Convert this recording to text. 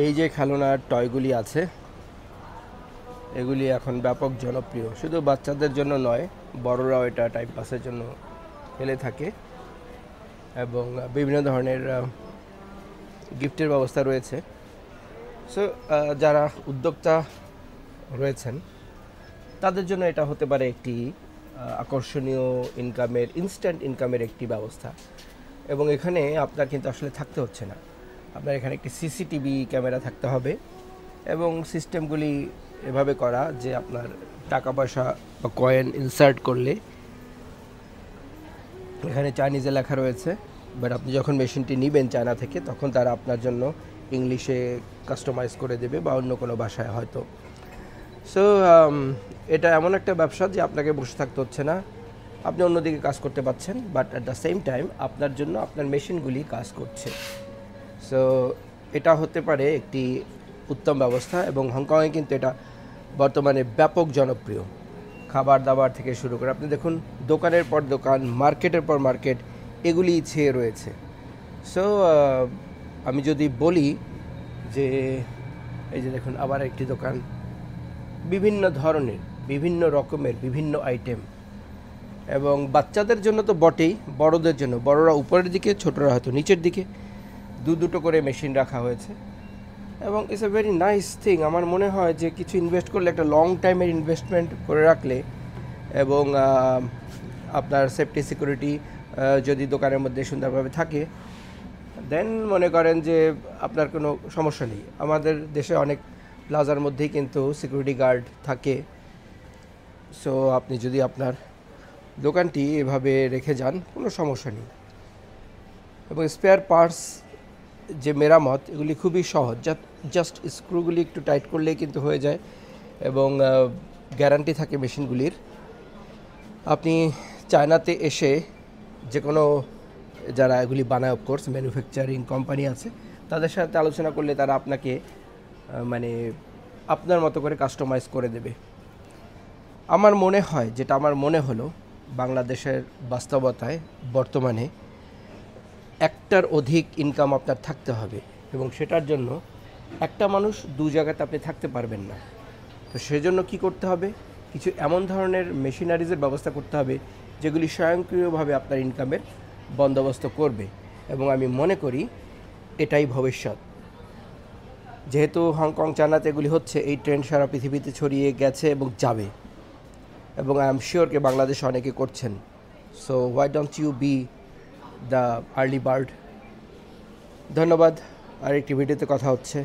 এই যে খেলনার টয়গুলি আছে এগুলি এখন ব্যাপক জনপ্রিয়, শুধু বাচ্চাদের জন্য নয়, বড়রাও এটা টাইম পাসের জন্য খেলে থাকে এবং বিভিন্ন ধরনের গিফটের ব্যবস্থা রয়েছে। সো যারা উদ্যোক্তা রয়েছেন তাদের জন্য এটা হতে পারে একটি আকর্ষণীয় ইনকামের, ইনস্ট্যান্ট ইনকামের একটি ব্যবস্থা। এবং এখানে আপনার কিন্তু আসলে থাকতে হচ্ছে না, আপনার এখানে একটি সিসিটিভি ক্যামেরা থাকতে হবে এবং সিস্টেমগুলি এভাবে করা যে আপনার টাকা পয়সা বা কয়েন ইনসার্ট করলে এখানে চাইনিজে লেখা রয়েছে, বাট আপনি যখন মেশিনটি নেবেন চায়না থেকে তখন তারা আপনার জন্য ইংলিশে কাস্টমাইজ করে দেবে বা অন্য কোনো ভাষায় হয়তো। সো এটা এমন একটা ব্যবসা যে আপনাকে বসে থাকতে হচ্ছে না, আপনি অন্যদিকে কাজ করতে পারছেন, but at the same time আপনার জন্য আপনার মেশিনগুলি কাজ করছে। সো এটা হতে পারে একটি উত্তম ব্যবস্থা এবং হংকংয়ে কিন্তু এটা বর্তমানে ব্যাপক জনপ্রিয়। খাবার দাবার থেকে শুরু করে আপনি দেখুন, দোকানের পর দোকান, মার্কেটের পর মার্কেট এগুলি ছেয়ে রয়েছে। সো আমি যদি বলি যে এই যে দেখুন আবার একটি দোকান, বিভিন্ন ধরনের, বিভিন্ন রকমের, বিভিন্ন আইটেম, এবং বাচ্চাদের জন্য তো বটেই, বড়দের জন্য, বড়রা উপরের দিকে, ছোটরা হয়তো নিচের দিকে দুটো করে মেশিন রাখা হয়েছে এবং it's a very nice thing. আমার মনে হয় যে কিছু ইনভেস্ট করলে, একটা লং টাইমের ইনভেস্টমেন্ট করে রাখলে এবং আপনার সেফটি সিকিউরিটি যদি দোকানের মধ্যে সুন্দরভাবে থাকে, দেন মনে করেন যে আপনার কোনো সমস্যা নেই। আমাদের দেশে অনেক প্লাজার মধ্যেই কিন্তু সিকিউরিটি গার্ড থাকে। সো আপনি যদি আপনার দোকানটি এভাবে রেখে যান কোনো সমস্যা নেই। এবং স্পেয়ার পার্টস যে মেরামত এগুলি খুবই সহজ, জাস্ট স্ক্রুগুলি একটু টাইট করলেই কিন্তু হয়ে যায় এবং গ্যারান্টি থাকে মেশিনগুলির। আপনি চায়নাতে এসে যে কোনো, যারা এগুলি বানায় অফকোর্স ম্যানুফ্যাকচারিং কোম্পানি আছে, তাদের সাথে আলোচনা করলে তারা আপনাকে মানে আপনার মতো করে কাস্টমাইজ করে দেবে। আমার মনে হয়, যেটা আমার মনে হলো, বাংলাদেশের বাস্তবতায় বর্তমানে একটার অধিক ইনকাম আপনার থাকতে হবে এবং সেটার জন্য একটা মানুষ দু জায়গাতে আপনি থাকতে পারবেন না। তো সেজন্য কি করতে হবে, কিছু এমন ধরনের মেশিনারিজের ব্যবস্থা করতে হবে যেগুলি স্বয়ংক্রিয়ভাবে আপনার ইনকামের বন্দোবস্ত করবে এবং আমি মনে করি এটাই ভবিষ্যৎ। যেহেতু হংকং, চায়নাতে এগুলি হচ্ছে, এই ট্রেন্ড সারা পৃথিবীতে ছড়িয়ে গেছে এবং যাবে, এবং আই এম শিওরকে বাংলাদেশে অনেকে করছেন। So why don't you be the early bird. ধন্যবাদ, আরেকটি ভিডিওতে কথা হচ্ছে।